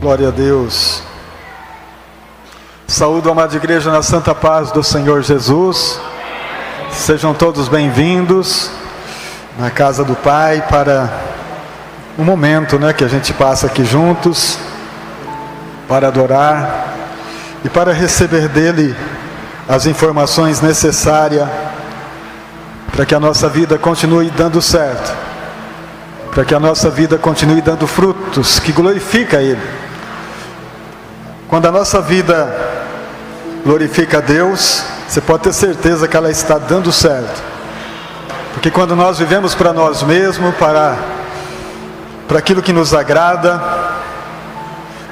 Glória a Deus. Saúdo a amada igreja na santa paz do Senhor Jesus. Sejam todos bem-vindos na casa do Pai para um momento, que a gente passa aqui juntos para adorar e para receber dele as informações necessárias para que a nossa vida continue dando certo, para que a nossa vida continue dando frutos que glorifica Ele. Quando a nossa vida glorifica a Deus, você pode ter certeza que ela está dando certo. Porque quando nós vivemos para nós mesmos, para aquilo que nos agrada,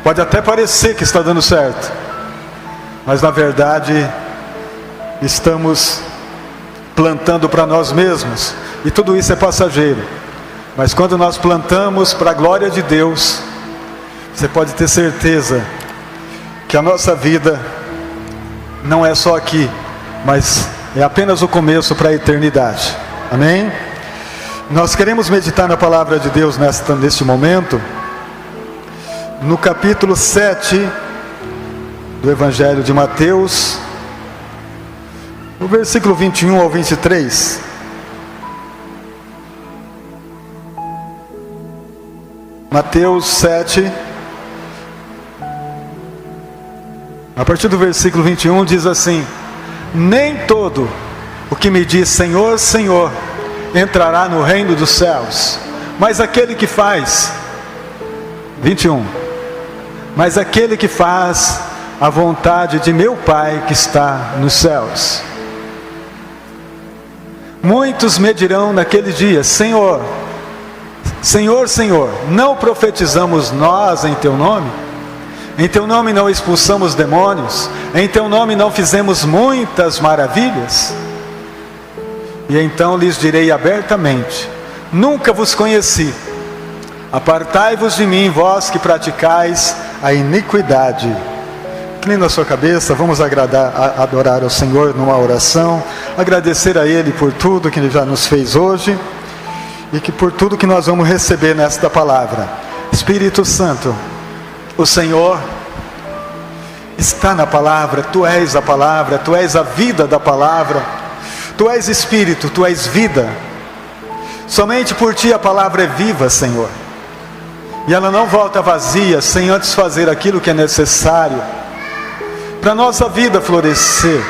pode até parecer que está dando certo, mas na verdade estamos plantando para nós mesmos, e tudo isso é passageiro. Mas quando nós plantamos para a glória de Deus, você pode ter certeza que a nossa vida não é só aqui, mas é apenas o começo para a eternidade. Amém? Nós queremos meditar na palavra de Deus neste momento, no capítulo 7 do Evangelho de Mateus, no versículo 21 ao 23. Mateus 7, a partir do versículo 21, diz assim: nem todo o que me diz Senhor, Senhor, entrará no reino dos céus, mas aquele que faz, 21, mas aquele que faz a vontade de meu Pai que está nos céus. Muitos me dirão naquele dia: Senhor, Senhor, Senhor, não profetizamos nós em Teu nome? Em Teu nome não expulsamos demônios? Em Teu nome não fizemos muitas maravilhas? E então lhes direi abertamente: nunca vos conheci. Apartai-vos de mim, vós que praticais a iniquidade. Inclina a sua cabeça, vamos adorar ao Senhor numa oração, agradecer a Ele por tudo que Ele já nos fez hoje, e que por tudo que nós vamos receber nesta palavra. Espírito Santo, o Senhor está na palavra, Tu és a palavra, Tu és a vida da palavra, Tu és Espírito, Tu és vida. Somente por Ti a palavra é viva, Senhor, e ela não volta vazia sem antes fazer aquilo que é necessário para a nossa vida florescer.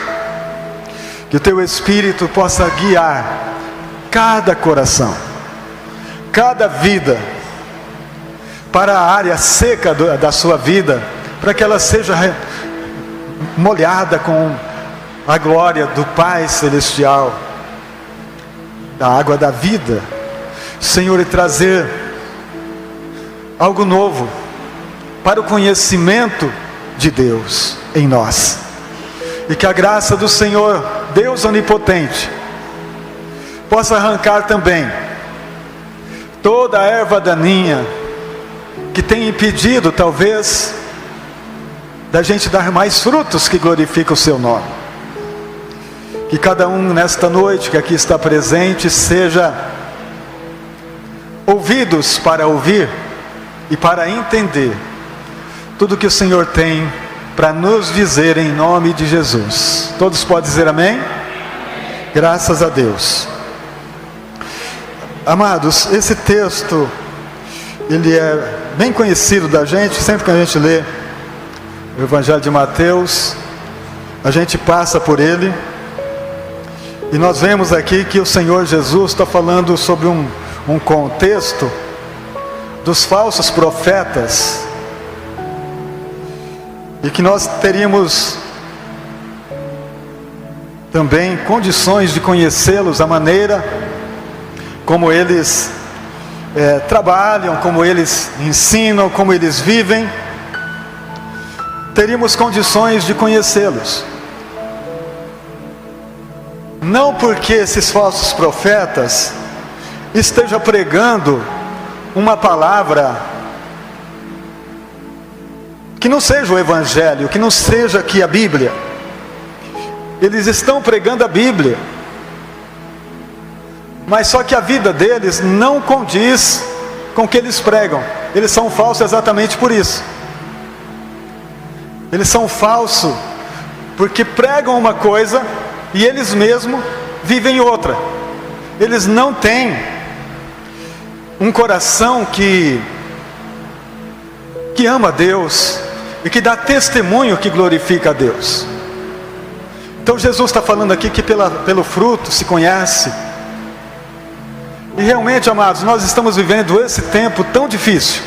Que o Teu Espírito possa guiar cada coração, cada vida, para a área seca da sua vida, para que ela seja molhada com a glória do Pai Celestial, da água da vida, Senhor, e trazer algo novo para o conhecimento de Deus em nós. E que a graça do Senhor, Deus onipotente, possa arrancar também toda a erva daninha que tem impedido, talvez, da gente dar mais frutos que glorificam o Seu nome. Que cada um nesta noite que aqui está presente seja ouvidos para ouvir e para entender tudo que o Senhor tem para nos dizer em nome de Jesus. Todos podem dizer amém? Graças a Deus. Amados, esse texto, ele é bem conhecido da gente. Sempre que a gente lê o Evangelho de Mateus, a gente passa por ele, e nós vemos aqui que o Senhor Jesus está falando sobre um contexto dos falsos profetas, e que nós teríamos também condições de conhecê-los, a maneira como eles trabalham, como eles ensinam, como eles vivem. Teríamos condições de conhecê-los. Não porque esses falsos profetas estejam pregando uma palavra que não seja o Evangelho, que não seja aqui a Bíblia. Eles estão pregando a Bíblia, mas só que a vida deles não condiz com o que eles pregam. Eles são falsos exatamente por isso. Eles são falsos, porque pregam uma coisa e eles mesmos vivem outra. Eles não têm um coração que ama a Deus e que dá testemunho que glorifica a Deus. Então Jesus está falando aqui que pelo fruto se conhece. E realmente, amados, nós estamos vivendo esse tempo tão difícil,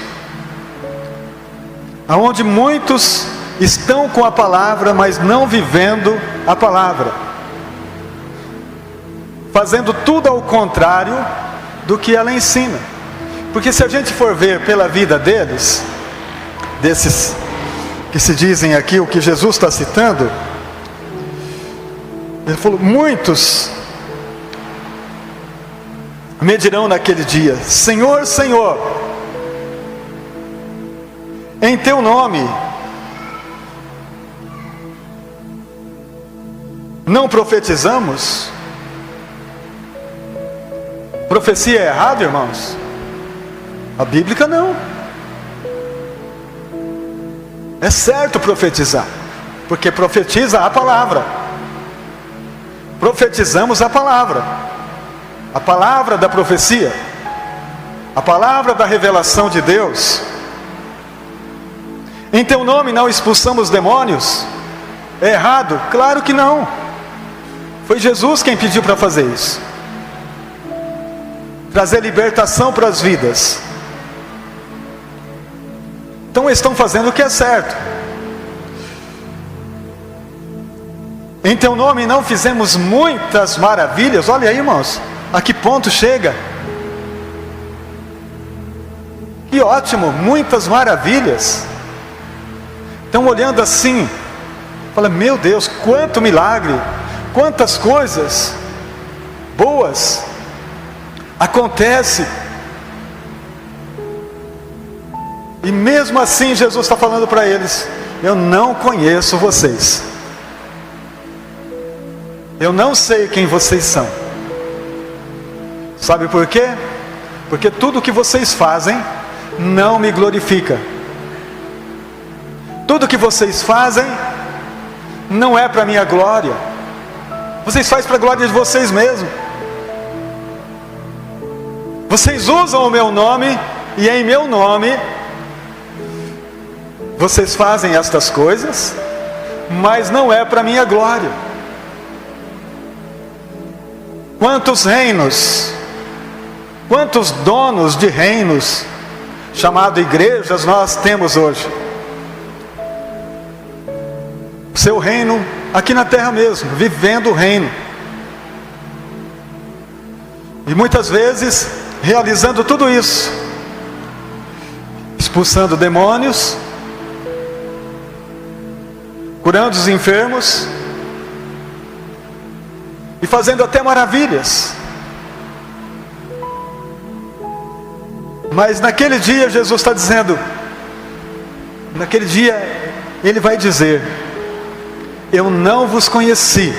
aonde muitos estão com a palavra, mas não vivendo a palavra, fazendo tudo ao contrário do que ela ensina. Porque se a gente for ver pela vida deles, desses que se dizem aqui, o que Jesus está citando, ele falou: muitos me dirão naquele dia: Senhor, Senhor, em teu nome não profetizamos? Profecia é errado, irmãos? A bíblica não. É certo profetizar, porque profetiza a palavra. Profetizamos a palavra da profecia, a palavra da revelação de Deus. Em teu nome não expulsamos demônios? É errado? Claro que não. Foi Jesus quem pediu para fazer isso, trazer libertação para as vidas. Então estão fazendo o que é certo. Em teu nome não fizemos muitas maravilhas? Olha aí, irmãos, a que ponto chega? Que ótimo, muitas maravilhas. Estão olhando assim, fala: meu Deus, quanto milagre, quantas coisas boas acontece. E mesmo assim Jesus está falando para eles: eu não conheço vocês, eu não sei quem vocês são. Sabe por quê? Porque tudo que vocês fazem não me glorifica. Tudo que vocês fazem não é para minha glória. Vocês fazem para a glória de vocês mesmos. Vocês usam o meu nome, e em meu nome vocês fazem estas coisas, mas não é para minha glória. Quantos reinos, quantos donos de reinos, chamado igrejas, nós temos hoje? Seu reino aqui na terra mesmo, vivendo o reino, e muitas vezes realizando tudo isso, expulsando demônios, curando os enfermos e fazendo até maravilhas. Mas naquele dia Jesus está dizendo, naquele dia Ele vai dizer: eu não vos conheci.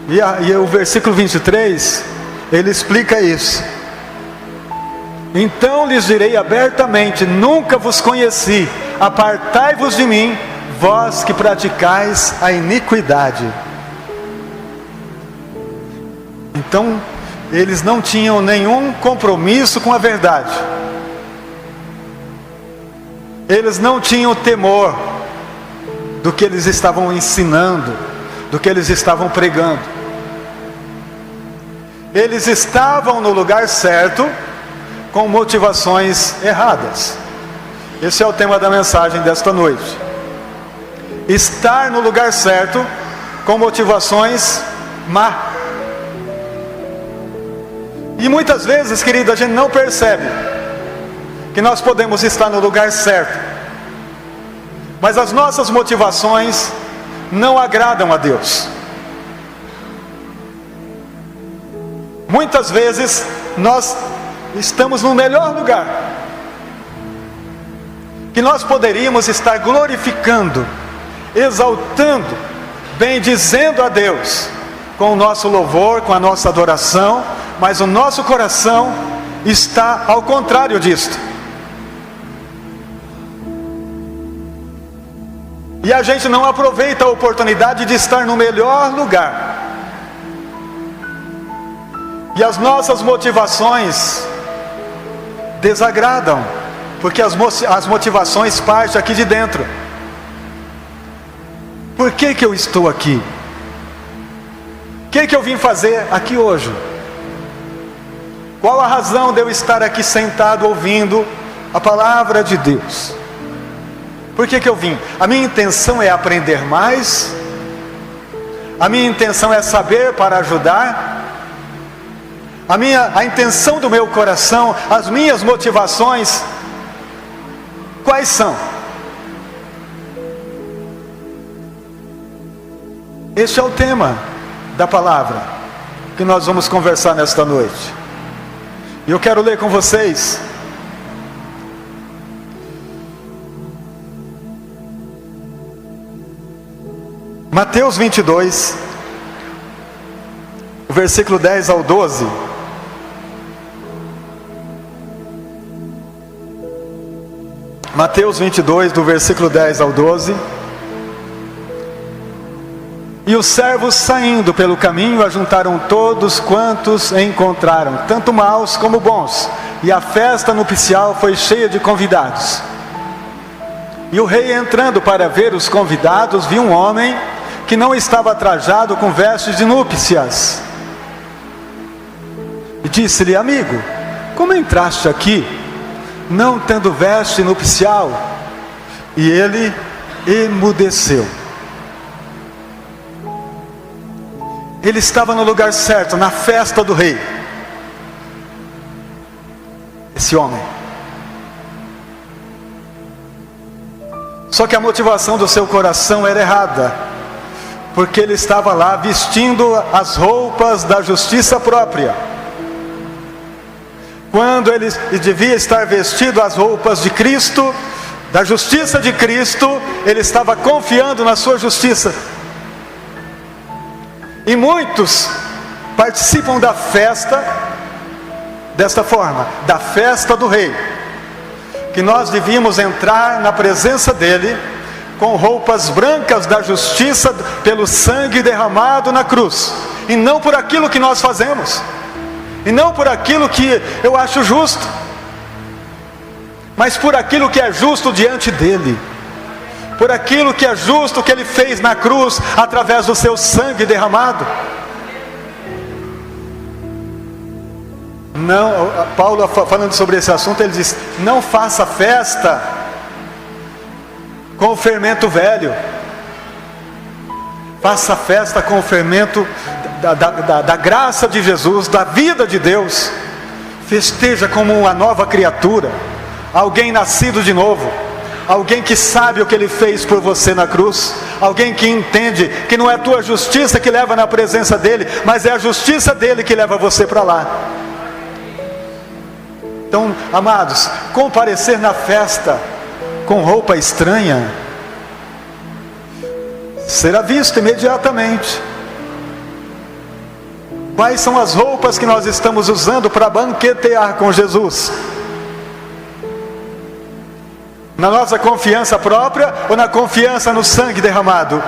E o versículo 23, ele explica isso. Então lhes direi abertamente: nunca vos conheci, apartai-vos de mim, vós que praticais a iniquidade. Então eles não tinham nenhum compromisso com a verdade, eles não tinham temor do que eles estavam ensinando, do que eles estavam pregando. Eles estavam no lugar certo, com motivações erradas. Esse é o tema da mensagem desta noite: estar no lugar certo, com motivações má. E muitas vezes, querido, a gente não percebe que nós podemos estar no lugar certo, mas as nossas motivações não agradam a Deus. Muitas vezes nós estamos no melhor lugar, que nós poderíamos estar glorificando, exaltando, bendizendo a Deus com o nosso louvor, com a nossa adoração, mas o nosso coração está ao contrário disto. E a gente não aproveita a oportunidade de estar no melhor lugar. E as nossas motivações desagradam, porque as motivações partem aqui de dentro. Por que eu estou aqui? O que eu vim fazer aqui hoje? Qual a razão de eu estar aqui sentado ouvindo a palavra de Deus? Por que eu vim? A minha intenção é aprender mais? A minha intenção é saber para ajudar? A intenção do meu coração, as minhas motivações, quais são? Este é o tema da palavra que nós vamos conversar nesta noite. E eu quero ler com vocês Mateus 22, o versículo 10 ao 12. Mateus 22, do versículo 10 ao 12. E os servos, saindo pelo caminho, ajuntaram todos quantos encontraram, tanto maus como bons, e a festa nupcial foi cheia de convidados. E o rei, entrando para ver os convidados, viu um homem que não estava trajado com vestes de núpcias, e disse-lhe: amigo, como entraste aqui, não tendo veste nupcial? E ele emudeceu. Ele estava no lugar certo, na festa do rei. Esse homem. Só que a motivação do seu coração era errada, porque ele estava lá vestindo as roupas da justiça própria, quando ele devia estar vestido as roupas de Cristo, da justiça de Cristo. Ele estava confiando na sua justiça. E muitos participam da festa desta forma, da festa do rei, que nós devíamos entrar na presença dele com roupas brancas da justiça, pelo sangue derramado na cruz, e não por aquilo que nós fazemos, e não por aquilo que eu acho justo, mas por aquilo que é justo diante dele, por aquilo que é justo que ele fez na cruz, através do seu sangue derramado. Não, Paulo, falando sobre esse assunto, ele diz: não faça festa com o fermento velho, faça festa com o fermento da graça de Jesus, da vida de Deus. Festeja como uma nova criatura, alguém nascido de novo, alguém que sabe o que ele fez por você na cruz, alguém que entende que não é a tua justiça que leva na presença dele, mas é a justiça dele que leva você para lá. Então, amados, comparecer na festa com roupa estranha será visto imediatamente. Quais são as roupas que nós estamos usando para banquetear com Jesus? Na nossa confiança própria ou na confiança no sangue derramado?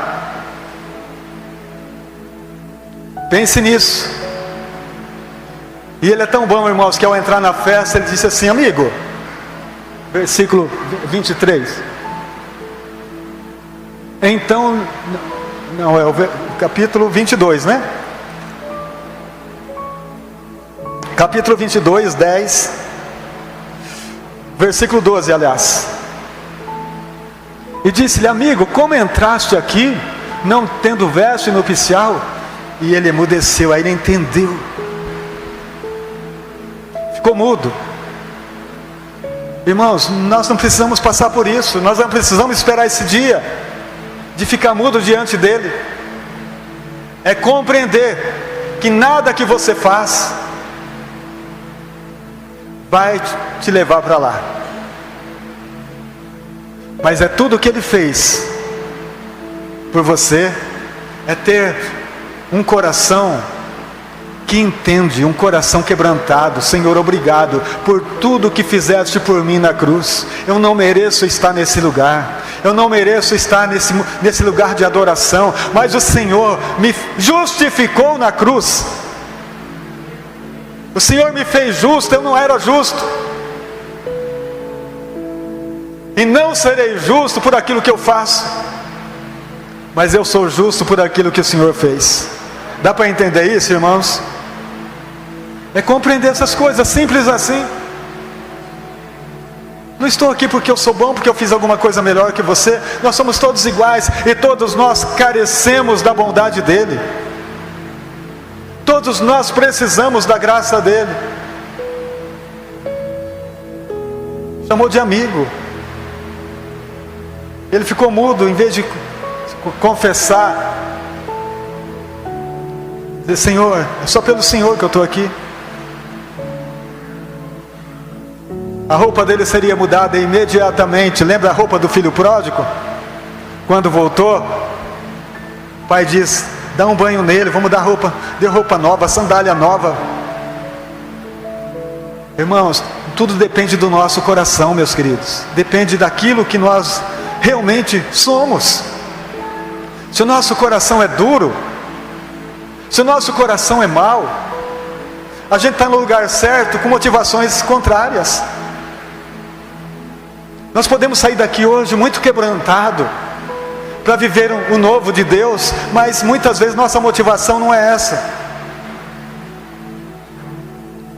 Pense nisso. E ele é tão bom, irmãos, que ao entrar na festa ele disse assim: amigo, versículo 23. Então, não, é o capítulo 22, né? Capítulo 22, 10, versículo 12, aliás. E disse-lhe: amigo, como entraste aqui, não tendo veste nupcial? E ele emudeceu, aí ele entendeu. Ficou mudo. Irmãos, nós não precisamos passar por isso. Nós não precisamos esperar esse dia de ficar mudo diante dele. É compreender que nada que você faz vai te levar para lá, mas é tudo o que ele fez por você. É ter um coração que entende, um coração quebrantado. Senhor, obrigado por tudo que fizeste por mim na cruz. Eu não mereço estar nesse lugar, Eu não mereço estar nesse lugar de adoração, mas o Senhor me justificou na cruz. O Senhor me fez justo, eu não era justo. E não serei justo por aquilo que eu faço, mas eu sou justo por aquilo que o Senhor fez. Dá para entender isso, irmãos? É compreender essas coisas, simples assim. Não estou aqui porque eu sou bom, porque eu fiz alguma coisa melhor que você. Nós somos todos iguais e todos nós carecemos da bondade dEle. Todos nós precisamos da graça dEle. Chamou de amigo. Ele ficou mudo em vez de confessar. Dizer: Senhor, é só pelo Senhor que eu estou aqui. A roupa dele seria mudada imediatamente. Lembra a roupa do filho pródigo? Quando voltou, o pai diz: dá um banho nele, vamos dar roupa, dê roupa nova, sandália nova. Irmãos, tudo depende do nosso coração, meus queridos. Depende daquilo que nós realmente somos. Se o nosso coração é duro, se o nosso coração é mau, a gente está no lugar certo com motivações contrárias. Nós podemos sair daqui hoje muito quebrantado para viver o novo de Deus, mas muitas vezes nossa motivação não é essa.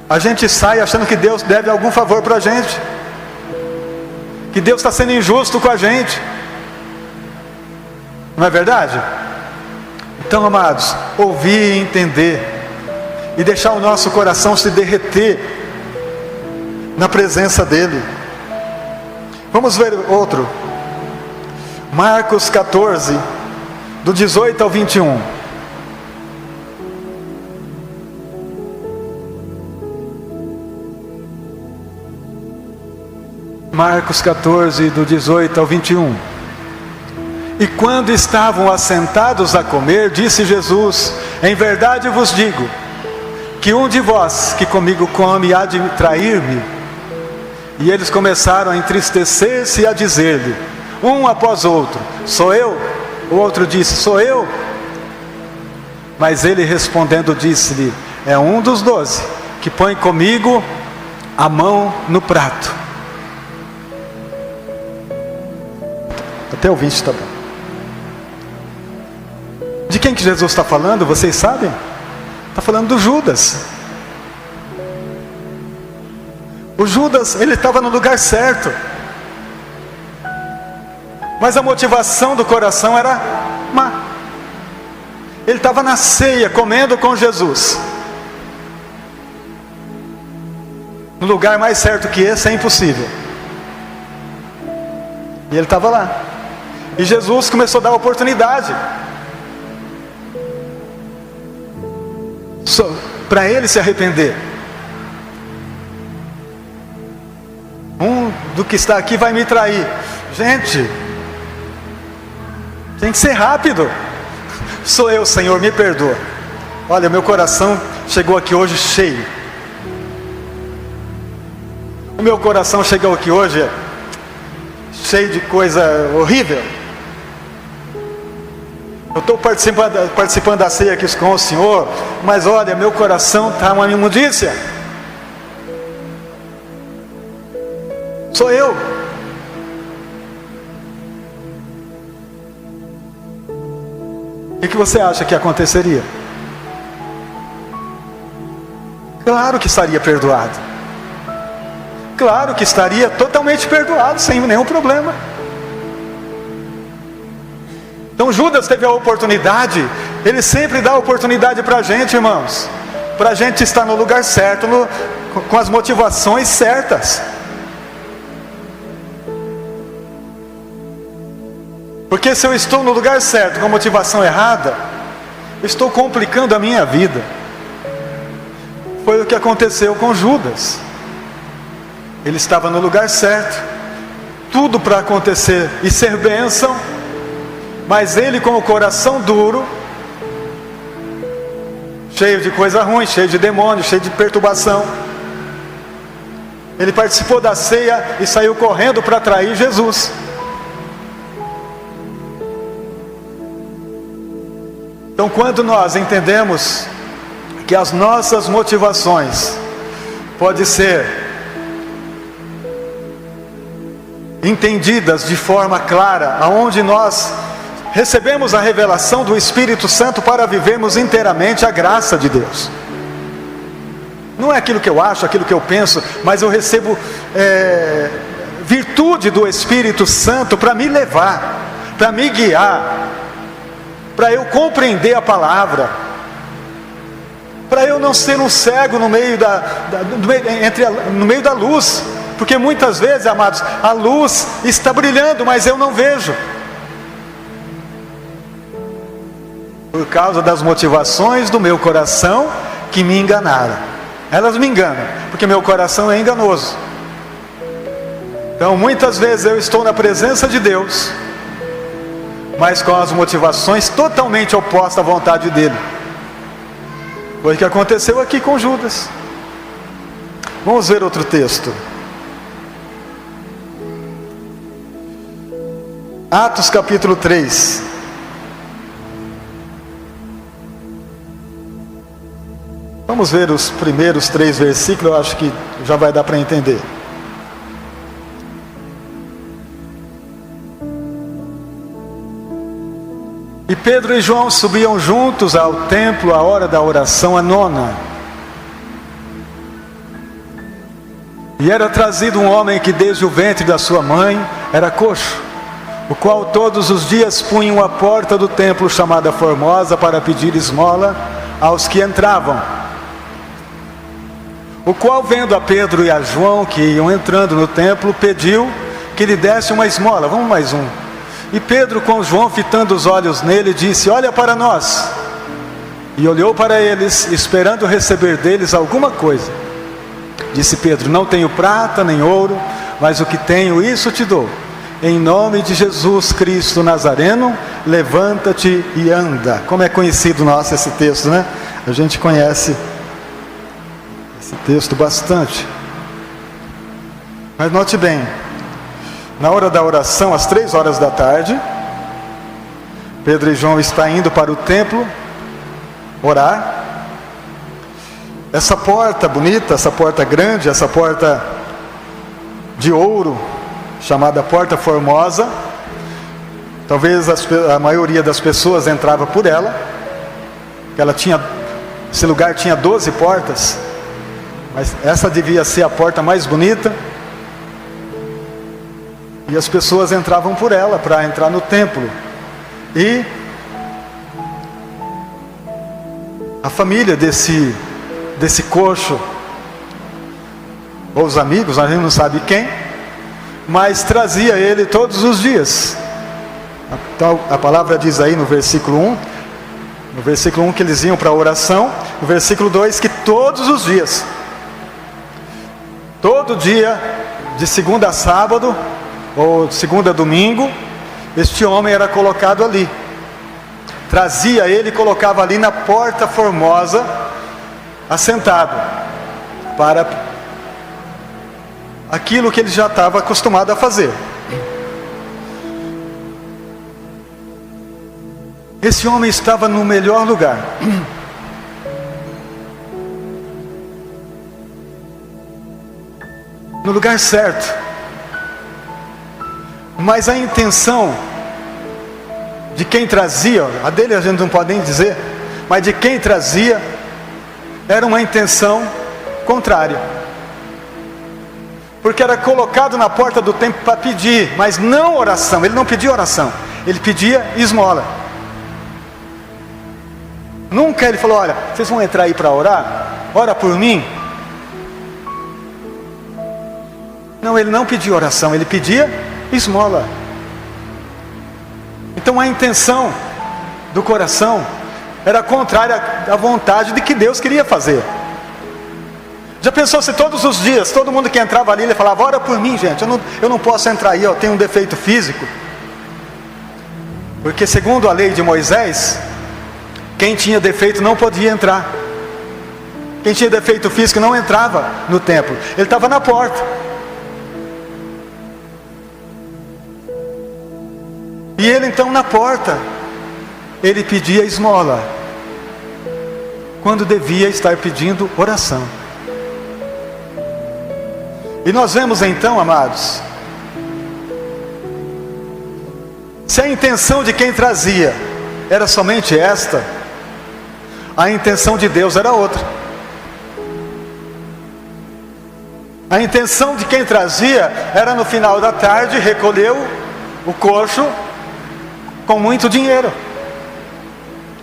A gente sai achando que Deus deve algum favor para a gente, que Deus está sendo injusto com a gente. Não é verdade? Então, amados, ouvir e entender, e deixar o nosso coração se derreter na presença dEle. Vamos ver outro. Marcos 14, do 18 ao 21. Marcos 14, do 18 ao 21. E quando estavam assentados a comer, disse Jesus: em verdade vos digo, que um de vós que comigo come há de trair-me. E eles começaram a entristecer-se e a dizer-lhe, um após outro: sou eu? O outro disse: sou eu. Mas ele respondendo disse-lhe: é um dos 12, que põe comigo a mão no prato. Até o 20 está bom. De quem que Jesus está falando, vocês sabem? Está falando do Judas. O Judas, ele estava no lugar certo, mas a motivação do coração era má. Ele estava na ceia, comendo com Jesus. No lugar mais certo que esse é impossível. E ele estava lá. E Jesus começou a dar oportunidade para ele se arrepender. Um do que está aqui vai me trair. Gente, tem que ser rápido. Sou eu, Senhor, me perdoa. Olha, meu coração chegou aqui hoje cheio. O meu coração chegou aqui hoje cheio de coisa horrível. Eu estou participando da ceia aqui com o Senhor, mas olha, meu coração está uma imundícia. Sou eu. O que você acha que aconteceria? Claro que estaria perdoado. Claro que estaria totalmente perdoado, sem nenhum problema. Então Judas teve a oportunidade. Ele sempre dá oportunidade para a gente, irmãos, para a gente estar no lugar certo, com as motivações certas. Porque se eu estou no lugar certo, com a motivação errada, estou complicando a minha vida. Foi o que aconteceu com Judas. Ele estava no lugar certo, tudo para acontecer e ser bênção, mas ele com o coração duro, cheio de coisa ruim, cheio de demônio, cheio de perturbação. Ele participou da ceia e saiu correndo para trair Jesus. Então, quando nós entendemos que as nossas motivações podem ser entendidas de forma clara, aonde nós recebemos a revelação do Espírito Santo para vivermos inteiramente a graça de Deus. Não é aquilo que eu acho, aquilo que eu penso, mas eu recebo virtude do Espírito Santo para me levar, para me guiar, para eu compreender a palavra, para eu não ser um cego no meio no meio da luz, porque muitas vezes, amados, a luz está brilhando, mas eu não vejo, por causa das motivações do meu coração que me enganaram. Elas me enganam, porque meu coração é enganoso. Então muitas vezes eu estou na presença de Deus, mas com as motivações totalmente opostas à vontade dele. Foi o que aconteceu aqui com Judas. Vamos ver outro texto. Atos capítulo 3. Vamos ver os primeiros 3 versículos, eu acho que já vai dar para entender. E Pedro e João subiam juntos ao templo à hora da oração, a 9ª. E era trazido um homem que desde o ventre da sua mãe era coxo, o qual todos os dias punham à porta do templo chamada Formosa para pedir esmola aos que entravam. O qual, vendo a Pedro e a João que iam entrando no templo, pediu que lhe desse uma esmola. Vamos mais um. E Pedro, com João fitando os olhos nele, disse: olha para nós. E olhou para eles, esperando receber deles alguma coisa. Disse Pedro: não tenho prata nem ouro, mas o que tenho, isso te dou. Em nome de Jesus Cristo Nazareno, levanta-te e anda. Como é conhecido nosso esse texto, né? A gente conhece esse texto bastante. Mas note bem, na hora da oração, às 3 horas da tarde, Pedro e João estão indo para o templo orar. Essa porta bonita, essa porta grande, essa porta de ouro, chamada Porta Formosa, talvez a maioria das pessoas entrava por ela, porque esse lugar tinha 12 portas, mas essa devia ser a porta mais bonita. E as pessoas entravam por ela para entrar no templo. E a família desse coxo, ou os amigos, a gente não sabe quem, mas trazia ele todos os dias. Então, a palavra diz aí no versículo 1, que eles iam para a oração. No versículo 2, que todos os dias, todo dia, de segunda a sábado, ou de segunda a domingo, este homem era colocado ali. Trazia ele e colocava ali na Porta Formosa, assentado, para aquilo que ele já estava acostumado a fazer. Esse homem estava no melhor lugar. No lugar certo. Mas a intenção de quem trazia, a dele a gente não pode nem dizer, mas de quem trazia, era uma intenção contrária. Porque era colocado na porta do templo para pedir, mas não oração. Ele não pedia oração, ele pedia esmola. Nunca ele falou: olha, vocês vão entrar aí para orar? Ora por mim. Não, ele não pedia oração, ele pedia esmola. Então a intenção do coração era contrária à vontade de que Deus queria fazer. Já pensou se todos os dias, todo mundo que entrava ali, ele falava: ora por mim, gente, eu não posso entrar aí, eu tenho um defeito físico. Porque segundo a lei de Moisés, quem tinha defeito não podia entrar. Quem tinha defeito físico não entrava no templo, ele estava na porta. E ele então na porta, ele pedia esmola, quando devia estar pedindo oração. E nós vemos então, amados, se a intenção de quem trazia era somente esta, a intenção de Deus era outra. A intenção de quem trazia era no final da tarde recolher o coxo com muito dinheiro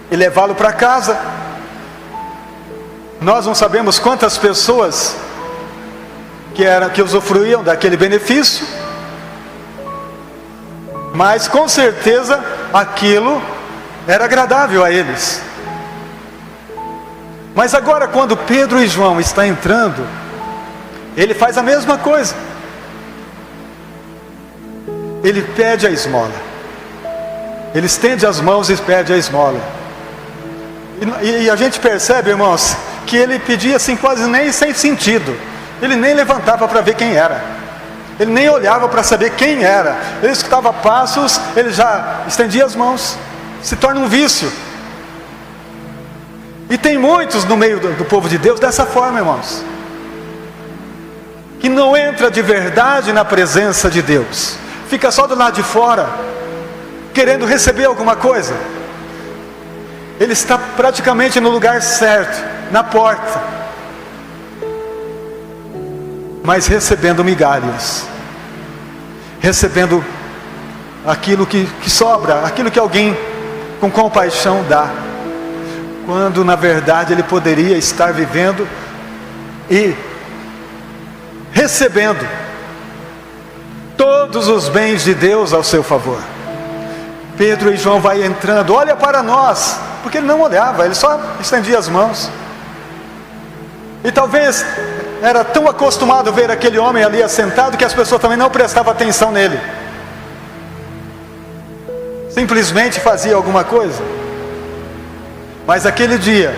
e levá-lo para casa. Nós não sabemos quantas pessoas que usufruíam daquele benefício, mas com certeza aquilo era agradável a eles. Mas agora, quando Pedro e João estão entrando, ele faz a mesma coisa. Ele pede a esmola. Ele estende as mãos e pede a esmola. E a gente percebe, irmãos, que ele pedia assim quase nem sem sentido. Ele nem levantava para ver quem era. Ele nem olhava para saber quem era. Ele escutava passos, ele já estendia as mãos. Se torna um vício. E tem muitos no meio do povo de Deus dessa forma, irmãos, que não entra de verdade na presença de Deus, fica só do lado de fora, querendo receber alguma coisa. Ele está praticamente no lugar certo, na porta, mas recebendo migalhas, recebendo aquilo que sobra, aquilo que alguém com compaixão dá, quando na verdade ele poderia estar vivendo e recebendo todos os bens de Deus ao seu favor. Pedro e João vai entrando, olha para nós, porque ele não olhava, ele só estendia as mãos. E talvez era tão acostumado a ver aquele homem ali assentado, que as pessoas também não prestavam atenção nele, simplesmente fazia alguma coisa. Mas aquele dia,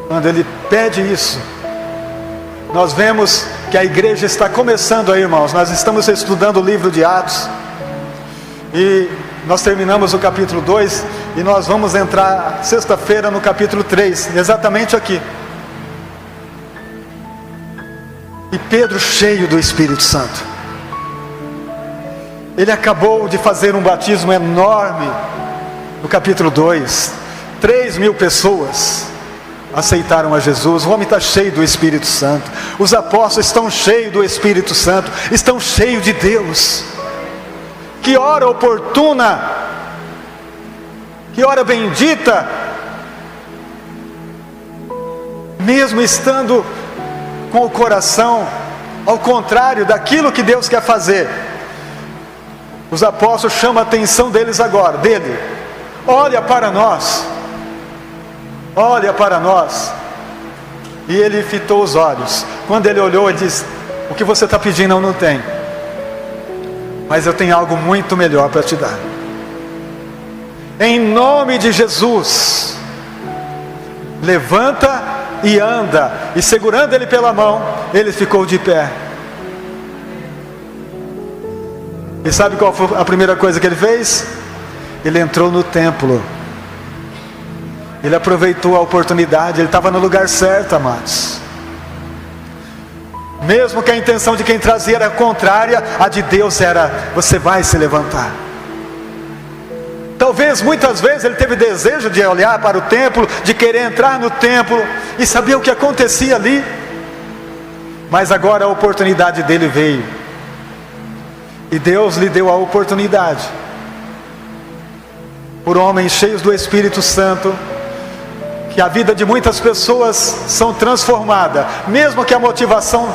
quando ele pede isso, nós vemos que a igreja está começando aí, irmãos. Nós estamos estudando o livro de Atos, e nós terminamos o capítulo 2, e nós vamos entrar sexta-feira no capítulo 3, exatamente aqui. E Pedro, cheio do Espírito Santo, ele acabou de fazer um batismo enorme. No capítulo 2, 3.000 pessoas aceitaram a Jesus. O homem está cheio do Espírito Santo. Os apóstolos estão cheios do Espírito Santo, estão cheios de Deus. Que hora oportuna, que hora bendita, mesmo estando com o coração ao contrário daquilo que Deus quer fazer. Os apóstolos chamam a atenção deles agora, dele. Olha para nós, olha para nós. E ele fitou os olhos. Quando ele olhou, ele disse: o que você está pedindo eu não tenho, mas eu tenho algo muito melhor para te dar. Em nome de Jesus, levanta e anda. E segurando ele pela mão, ele ficou de pé. E sabe qual foi a primeira coisa que ele fez? Ele entrou no templo. Ele aproveitou a oportunidade. Ele estava no lugar certo, amados. Mesmo que a intenção de quem trazia era contrária, a de Deus era: você vai se levantar. Talvez muitas vezes ele teve desejo de olhar para o templo, de querer entrar no templo e saber o que acontecia ali. Mas agora a oportunidade dele veio. E Deus lhe deu a oportunidade. Por homens cheios do Espírito Santo, que a vida de muitas pessoas são transformadas, mesmo que a motivação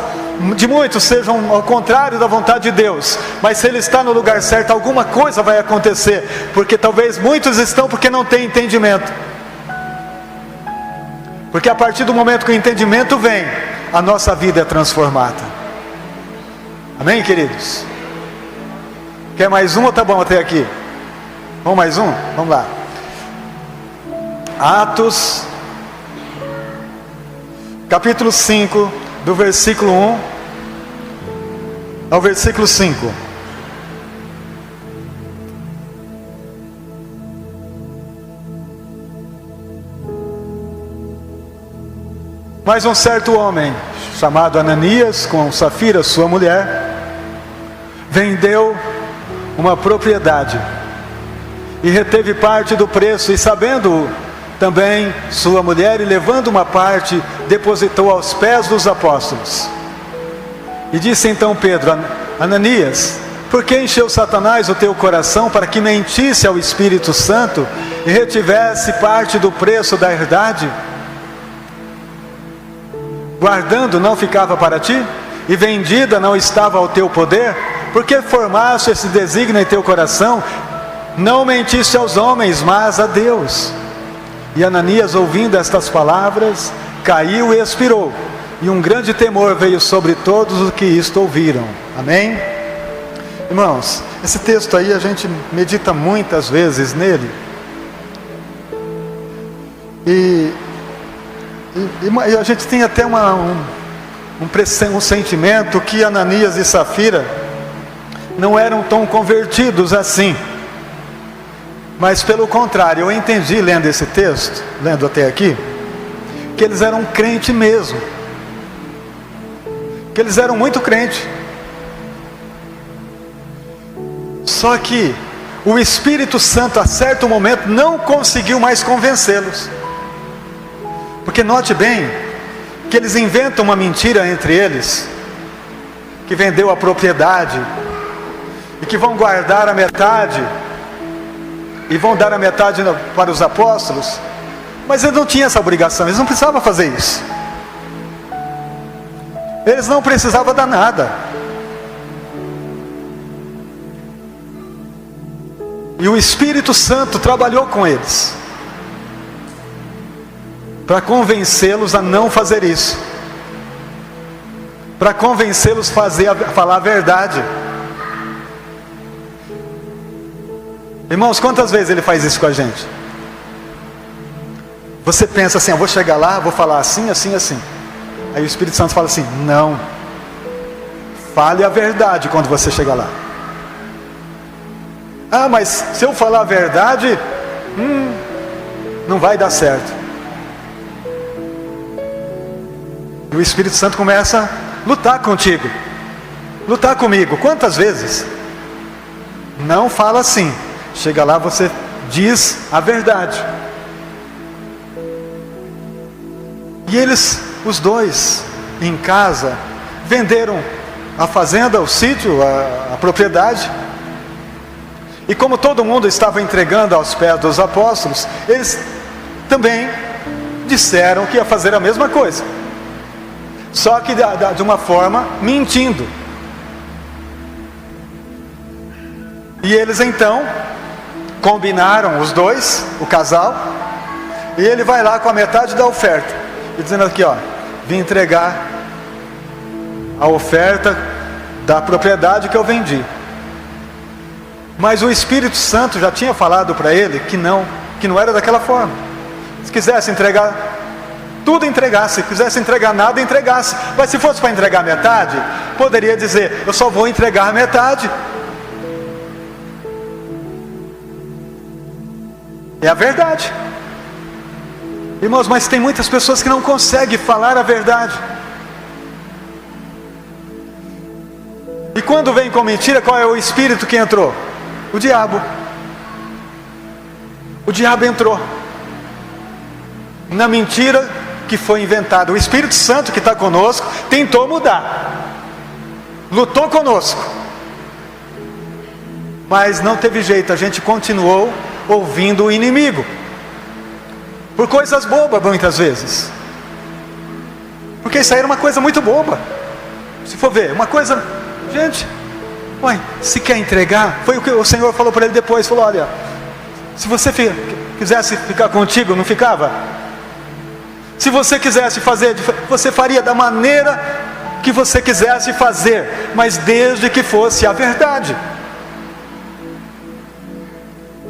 de muitos seja ao contrário da vontade de Deus, mas se ele está no lugar certo, alguma coisa vai acontecer, porque talvez muitos estão porque não têm entendimento. Porque a partir do momento que o entendimento vem, a nossa vida é transformada. Amém, queridos? Quer mais um ou tá bom até aqui? Vamos mais um? Vamos lá. Atos, capítulo 5, do versículo 1 ao versículo 5. Mas um certo homem, chamado Ananias, com Safira, sua mulher, vendeu uma propriedade e reteve parte do preço, e sabendo também sua mulher, e levando uma parte, depositou aos pés dos apóstolos. E disse então Pedro: Ananias, por que encheu Satanás o teu coração para que mentisse ao Espírito Santo e retivesse parte do preço da herdade? Guardando não ficava para ti? E vendida não estava ao teu poder? Por que formaste esse desígnio em teu coração? Não mentiste aos homens, mas a Deus. E Ananias, ouvindo estas palavras, caiu e expirou. E um grande temor veio sobre todos os que isto ouviram. Amém? Irmãos, esse texto aí a gente medita muitas vezes nele. E a gente tem até um sentimento que Ananias e Safira não eram tão convertidos assim. Mas pelo contrário, eu entendi lendo esse texto, lendo até aqui, que eles eram crentes mesmo. Que eles eram muito crentes. Só que o Espírito Santo a certo momento não conseguiu mais convencê-los. Porque note bem que eles inventam uma mentira entre eles, que vendeu a propriedade e que vão guardar a metade e vão dar a metade para os apóstolos. Mas eles não tinham essa obrigação, eles não precisavam fazer isso. Eles não precisavam dar nada. E o Espírito Santo trabalhou com eles para convencê-los a não fazer isso, para convencê-los a falar a verdade. Irmãos, quantas vezes ele faz isso com a gente? Você pensa assim: eu vou chegar lá, vou falar assim, assim, assim. Aí o Espírito Santo fala assim: não, fale a verdade quando você chegar lá. Ah, mas se eu falar a verdade, não vai dar certo. E o Espírito Santo começa a lutar contigo, lutar comigo. Quantas vezes? Não fala assim. Chega lá, você diz a verdade. E eles, os dois, em casa, venderam a fazenda, o sítio, a propriedade. E como todo mundo estava entregando aos pés dos apóstolos, eles também disseram que ia fazer a mesma coisa. Só que de uma forma mentindo. E eles então combinaram, os dois, o casal, e ele vai lá com a metade da oferta, e dizendo aqui: ó, vim entregar a oferta da propriedade que eu vendi. Mas o Espírito Santo já tinha falado para ele que não era daquela forma. Se quisesse entregar tudo, entregasse. Se quisesse entregar nada, entregasse. Mas se fosse para entregar metade, poderia dizer: eu só vou entregar a metade. É a verdade. Irmãos, mas tem muitas pessoas que não conseguem falar a verdade. E quando vem com mentira, qual é o espírito que entrou? O diabo. O diabo entrou na mentira que foi inventada. O Espírito Santo que está conosco tentou mudar, lutou conosco, mas não teve jeito. A gente continuou ouvindo o inimigo, por coisas bobas muitas vezes, porque isso aí era uma coisa muito boba. Se for ver, uma coisa, gente, ué, se quer entregar, foi o que o Senhor falou para ele depois, falou: olha, se você quisesse ficar contigo, não ficava? Se você quisesse fazer, você faria da maneira que você quisesse fazer, mas desde que fosse a verdade.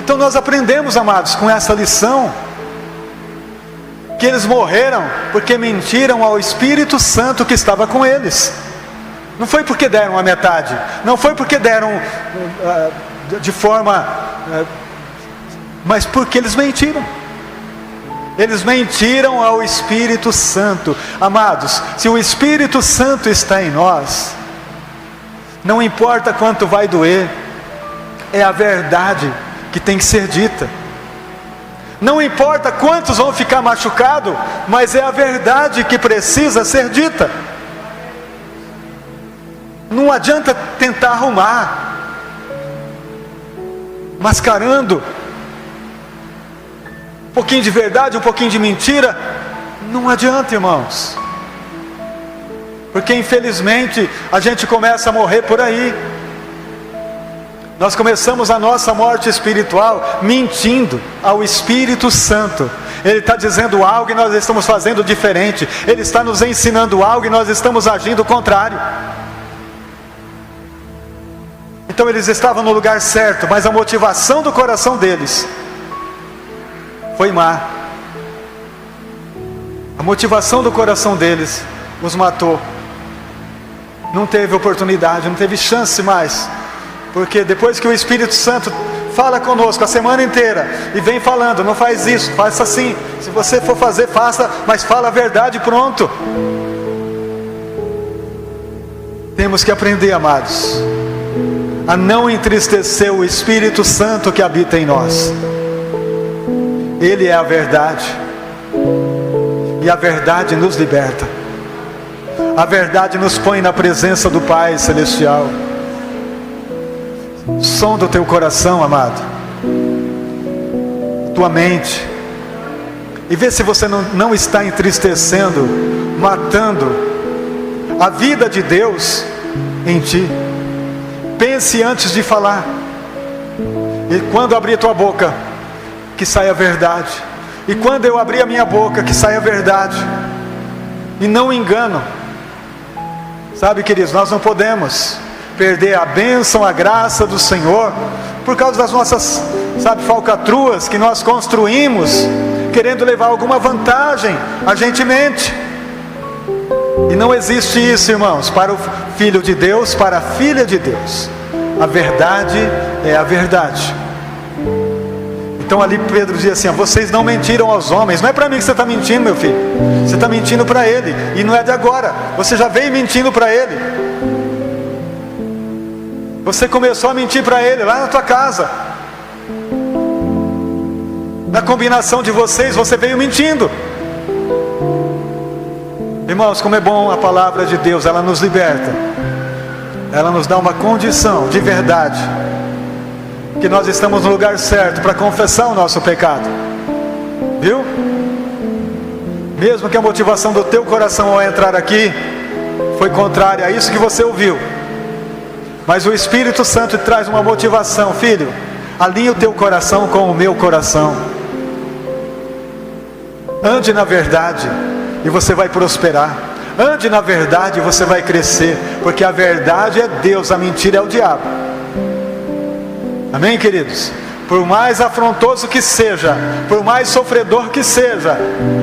Então nós aprendemos, amados, com essa lição, que eles morreram porque mentiram ao Espírito Santo que estava com eles. Não foi porque deram a metade, não foi porque deram de forma, mas porque eles mentiram. Eles mentiram ao Espírito Santo. Amados, se o Espírito Santo está em nós, não importa quanto vai doer, é a verdade que tem que ser dita. Não importa quantos vão ficar machucados, mas é a verdade que precisa ser dita. Não adianta tentar arrumar, mascarando um pouquinho de verdade, um pouquinho de mentira. Não adianta, irmãos, porque infelizmente a gente começa a morrer por aí. Nós começamos a nossa morte espiritual mentindo ao Espírito Santo. Ele está dizendo algo e nós estamos fazendo diferente. Ele está nos ensinando algo e nós estamos agindo o contrário. Então eles estavam no lugar certo, mas a motivação do coração deles foi má. A motivação do coração deles os matou. Não teve oportunidade, não teve chance mais. Porque depois que o Espírito Santo fala conosco a semana inteira e vem falando, não faz isso, faça assim, se você for fazer, faça, mas fala a verdade, pronto. Temos que aprender, amados, a não entristecer o Espírito Santo que habita em nós. Ele é a verdade, e a verdade nos liberta. A verdade nos põe na presença do Pai Celestial. Som do teu coração, amado, tua mente, e vê se você não está entristecendo, matando a vida de Deus em ti. Pense antes de falar, e quando abrir a tua boca, que saia a verdade. E quando eu abrir a minha boca, que saia a verdade, e não engano. Sabe, queridos, nós não podemos perder a bênção, a graça do Senhor, por causa das nossas, falcatruas que nós construímos, querendo levar alguma vantagem. A gente mente, e não existe isso, irmãos, para o Filho de Deus, para a Filha de Deus. A verdade é a verdade. Então ali Pedro diz assim: vocês não mentiram aos homens. Não é para mim que você está mentindo, meu filho, você está mentindo para ele, e não é de agora, você já veio mentindo para ele. Você começou a mentir para ele lá na tua casa. Na combinação de vocês, você veio mentindo. Irmãos, como é bom a palavra de Deus, ela nos liberta. Ela nos dá uma condição de verdade, que nós estamos no lugar certo para confessar o nosso pecado. Viu? Mesmo que a motivação do teu coração ao entrar aqui foi contrária a isso que você ouviu, mas o Espírito Santo traz uma motivação: filho, alinhe o teu coração com o meu coração. Ande na verdade e você vai prosperar. Ande na verdade e você vai crescer, porque a verdade é Deus, a mentira é o diabo. Amém, queridos? Por mais afrontoso que seja, por mais sofredor que seja,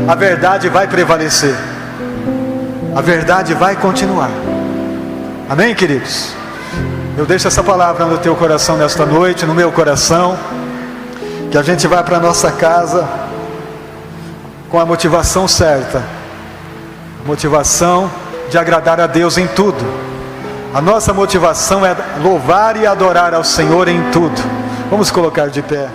a verdade vai prevalecer. A verdade vai continuar. Amém, queridos? Eu deixo essa palavra no teu coração nesta noite, no meu coração, que a gente vai para a nossa casa com a motivação certa, a motivação de agradar a Deus em tudo. A nossa motivação é louvar e adorar ao Senhor em tudo. Vamos colocar de pé.